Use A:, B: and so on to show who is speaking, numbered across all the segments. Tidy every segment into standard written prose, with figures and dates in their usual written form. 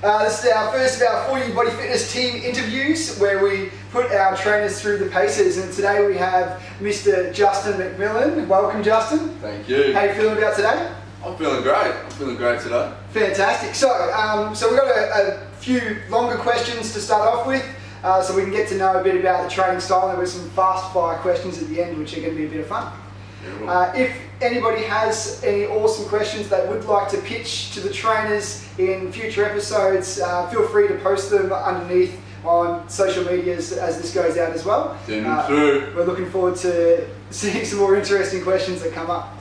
A: This is our first of our 40 Body Fitness team interviews where we put our trainers through the paces, and today we have Mr. Justin McMillin. Welcome, Justin.
B: Thank you.
A: How are you feeling about today?
B: I'm feeling great. I'm feeling great today.
A: Fantastic. So we've got a few longer questions to start off with, so we can get to know a bit about the training style, and with some fast fire questions at the end, which are going to be a bit of fun. If anybody has any awesome questions they would like to pitch to the trainers in future episodes, feel free to post them underneath on social medias as this goes out as well.
B: Send them through.
A: We're looking forward to seeing some more interesting questions that come up.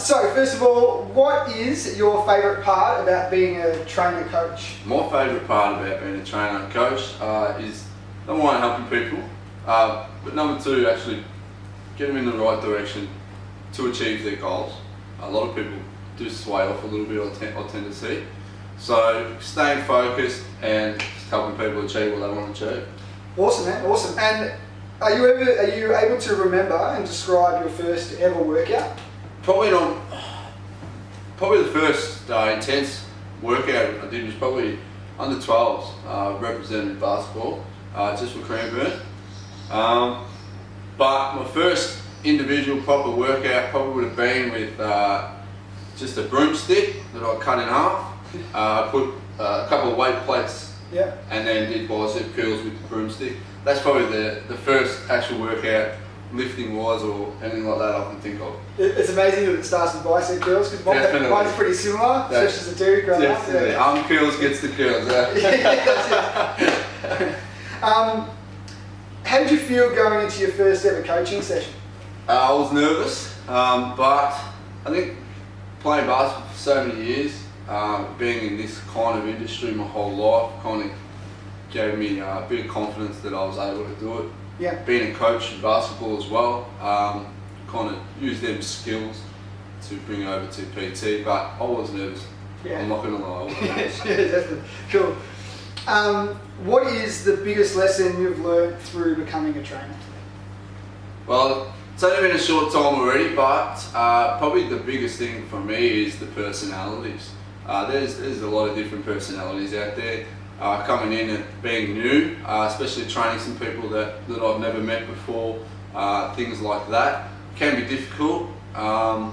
A: So first of all, what is your favourite part about being a trainer coach?
B: My favourite part about being a trainer and coach is number one, helping people, but number two, actually get them in the right direction to achieve their goals. A lot of people do sway off a little bit, I tend to see. So staying focused and just helping people achieve what they want to achieve. Awesome, man,
A: awesome. And are you able to remember and describe your first ever workout?
B: Probably the first intense workout I did was probably under 12s, representing basketball, just for Cranbourne. But my first individual proper workout probably would have been with just a broomstick that I cut in half. I put a couple of weight plates, and then did bicep curls with the broomstick. That's probably the first actual workout, lifting wise or anything like that, I can think of.
A: It's amazing that it starts with bicep curls, because mine's pretty similar, especially as a dude growing up.
B: Definitely, arm curls gets the curls.
A: How did you feel going into your first ever coaching session?
B: I was nervous, but I think playing basketball for so many years, being in this kind of industry my whole life, kind of gave me a bit of confidence that I was able to do it.
A: Yeah.
B: Being a coach in basketball as well, kind of used them skills to bring over to PT, but I was nervous. Yeah. I'm not going to lie, I was nervous.
A: Yeah, definitely. Cool. What is the biggest lesson you've learned through becoming a trainer?
B: Well, it's only been a short time already, but probably the biggest thing for me is the personalities. There's a lot of different personalities out there. Coming in and being new, especially training some people that I've never met before, things like that can be difficult, but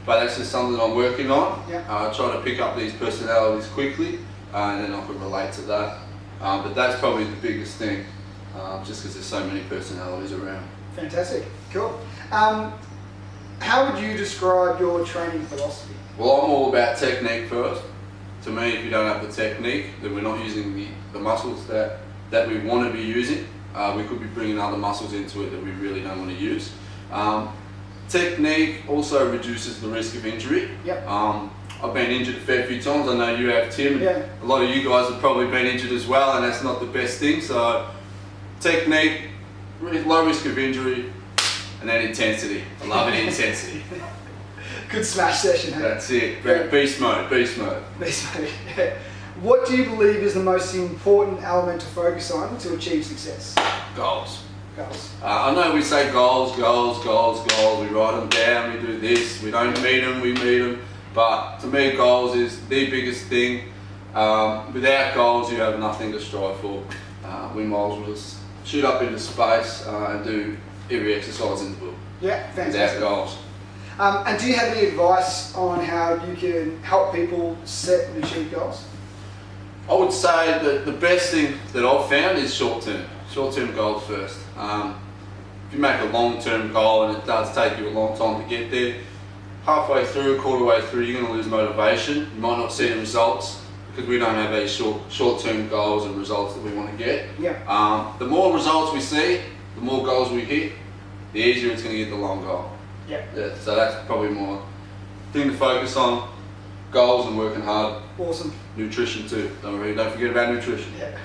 B: that's just something I'm working on.
A: Yeah.
B: Try to pick up these personalities quickly, and then I can relate to that. But that's probably the biggest thing, just because there's so many personalities around.
A: Fantastic, cool. How would you describe your training philosophy?
B: Well, I'm all about technique first. To me, if you don't have the technique, then we're not using the muscles that we want to be using. We could be bringing other muscles into it that we really don't want to use. Technique also reduces the risk of injury.
A: Yep.
B: I've been injured a fair few times. I know you have, Tim.
A: Yeah.
B: A lot of you guys have probably been injured as well, and that's not the best thing. So technique, low risk of injury, and then intensity. I love it, intensity.
A: Good smash session, hey?
B: That's it. Beast mode, beast mode.
A: Beast mode, yeah. What do you believe is the most important element to focus on to achieve success?
B: Goals.
A: Goals.
B: I know we say goals. We write them down, we do this, we don't meet them, we meet them. But to me, goals is the biggest thing. Without goals, you have nothing to strive for. We might as well just shoot up into space and do every exercise in the book.
A: Yeah, fantastic.
B: Without goals.
A: And do you have any advice on how you can help people set and achieve goals?
B: I would say that the best thing that I've found is short-term goals first. If you make a long-term goal and it does take you a long time to get there, halfway through, a quarter way through, you're going to lose motivation. You might not see the results because we don't have these short-term goals and results that we want to get.
A: Yeah.
B: The more results we see, the more goals we hit, the easier it's going to get the long goal.
A: Yeah.
B: So that's probably more thing to focus on, goals and working hard.
A: Awesome.
B: Nutrition too, don't forget about nutrition.
A: Yeah.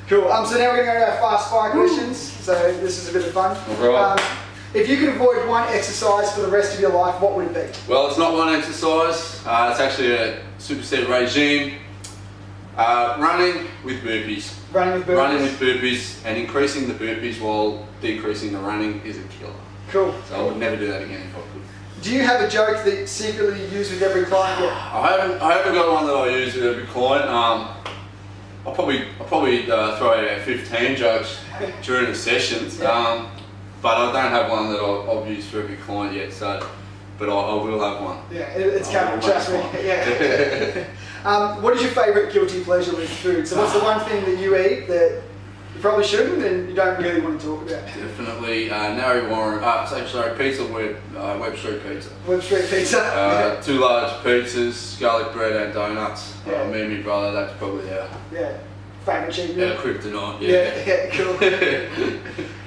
A: Cool, so now we're going to go to our fast fire questions, so this is a bit of fun.
B: Alright.
A: If you could avoid one exercise for the rest of your life, what would it be?
B: Well, it's not one exercise, it's actually a superset regime. Running with burpees.
A: Running with burpees?
B: Running with burpees, and increasing the burpees while decreasing the running is a killer.
A: Cool.
B: So I would never do that again if I could.
A: Do you have a joke that you secretly use with every client yet?
B: I haven't got one that I use with every client. I'll probably throw out 15 jokes during the sessions, but I don't have one that I've used for every client yet. So, but I will have one.
A: Yeah, it's coming. Trust me. Yeah. What is your favourite guilty pleasure with food? So, what's the one thing that you eat that you probably shouldn't and you don't really want to talk about?
B: Definitely Nari Warren. Pizza Web Street Pizza.
A: Web Street Pizza.
B: 2 large pizzas, garlic bread and donuts.
A: Yeah.
B: Me and my brother. That's probably our
A: Favourite cheat meal?
B: kryptonite.
A: Yeah, cool.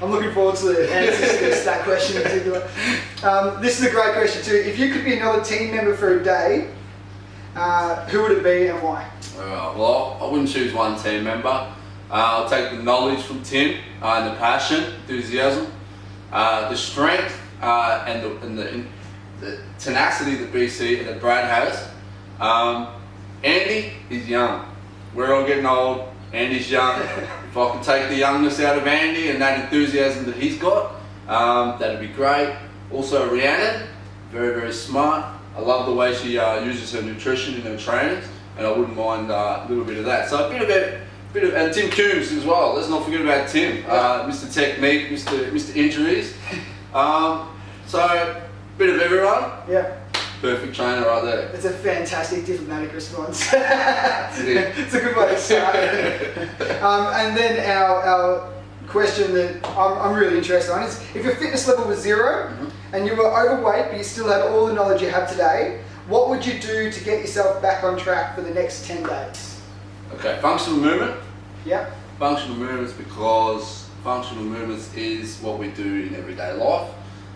A: I'm looking forward to the answers to that question in particular. This is a great question too. If you could be another team member for a day, who would it be and why?
B: Well, I wouldn't choose one team member. I'll take the knowledge from Tim and the passion, enthusiasm, the strength and the tenacity that BC and that Brad has. Andy is young. We're all getting old. Andy's young. If I can take the youngness out of Andy and that enthusiasm that he's got, that'd be great. Also Rhiannon, very, very smart. I love the way she uses her nutrition in her trainings, and I wouldn't mind a little bit of that. So a bit of, and Tim Coombs as well. Let's not forget about Tim, Mr. Technique, Mr. Injuries. So a bit of everyone.
A: Yeah.
B: Perfect trainer right there.
A: It's a fantastic diplomatic response. It's a good way to start. And then our question that I'm really interested on is, if your fitness level was 0 and you were overweight but you still had all the knowledge you have today, what would you do to get yourself back on track for the next 10 days?
B: Okay, functional movement.
A: Yeah.
B: Functional movements, because functional movements is what we do in everyday life.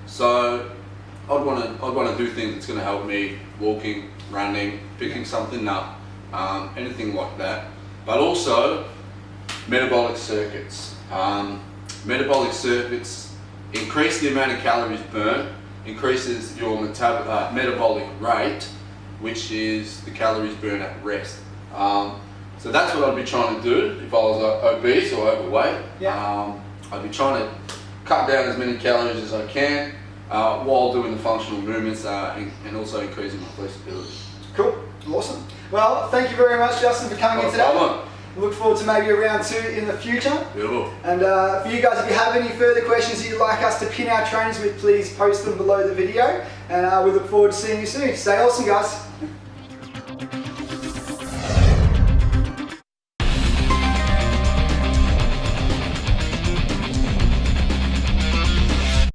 B: So I'd want to do things that's going to help me, walking, running, picking something up, anything like that. But also metabolic circuits. Metabolic circuits increase the amount of calories burned, increases your metabolic rate, which is the calories burned at rest. So that's what I'd be trying to do if I was obese or overweight.
A: Yeah.
B: I'd be trying to cut down as many calories as I can while doing the functional movements and also increasing my flexibility.
A: Cool. Awesome. Well, thank you very much, Justin, for coming in today. Look forward to maybe a round 2 in the future.
B: Beautiful.
A: And for you guys, if you have any further questions that you'd like us to pin our trainers with, please post them below the video. And we look forward to seeing you soon. Stay awesome, guys.